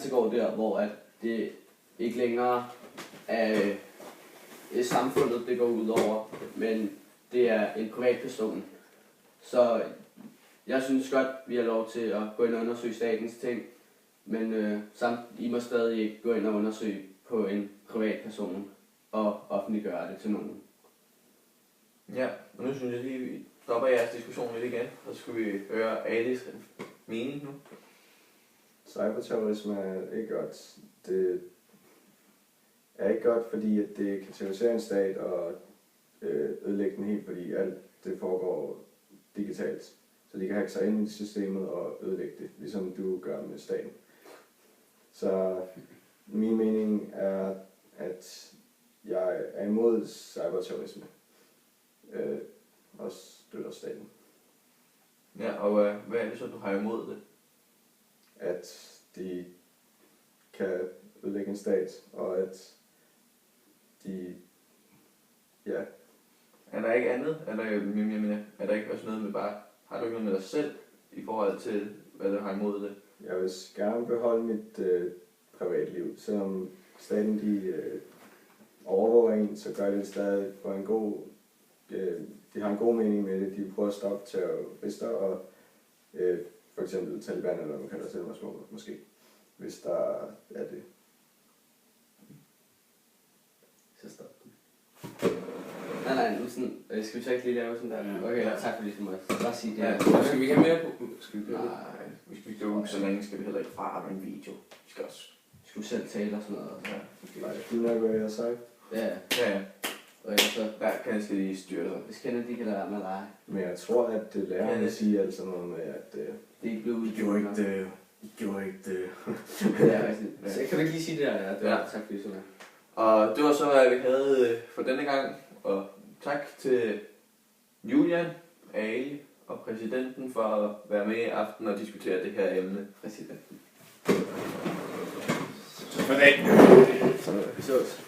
grænse går der, hvor at det ikke længere er samfundet, det går ud over, men det er en privatperson. Så jeg synes godt, vi har lov til at gå ind og undersøge statens ting, men samt I må stadig ikke gå ind og undersøge på en privatperson og offentliggøre det til nogen. Ja, og nu synes jeg lige, vi stopper jeres diskussion lidt igen, og så skal vi høre Alis mening nu. Cyberterrorisme er ikke godt. Det er ikke godt, fordi at det kan terrorisere en stat og ødelægge den helt, fordi alt det foregår digitalt. Så de kan hacke sig ind i systemet og ødelægge det, ligesom du gør med staten. Så min mening er, at jeg er imod cyberterrorisme og støtter staten. Ja, og hvad er det så, du har imod det? At de kan ødelægge en stat, og at de, ja. Er der ikke andet? Er der ikke også noget med bare, har du ikke noget med dig selv i forhold til, hvad du har imod det? Jeg vil gerne beholde mit privatliv, selvom staten de overvåger en, så gør det stadig for en god, de har en god mening med det. De prøver at stoppe terrorister og for eksempel Taliban, eller hvad man kalder selvmordsmål, måske, hvis der er det. Så stop den. Nej, nu sådan, skal vi så ikke lige lave sådan der? Okay, ja. Tak for ligesom at bare sige det. Ja, skal vi have mere på? Skal vi gøre det? Nej, hvis vi gør så længe, skal vi heller ikke fare med en video. Vi skal også. Skal du selv tale og sådan noget? Ja. Nej, det er hvad jeg har sagt. Ja. Og så kan jeg lige styre det. hvis kender de kan lade være med at lege. Men jeg tror, at lærerne siger alt sådan noget med, at Det er ikke blevet I gjorde ikke det. Ja, så kan du ikke lige sige det der? Ja, det var, tak for det, sådan. Og det var så, hvad vi havde for denne gang. Og tak til Julian, Ali og præsidenten for at være med i aften og diskutere det her emne. Præsidenten. Så for det. Så vi sås.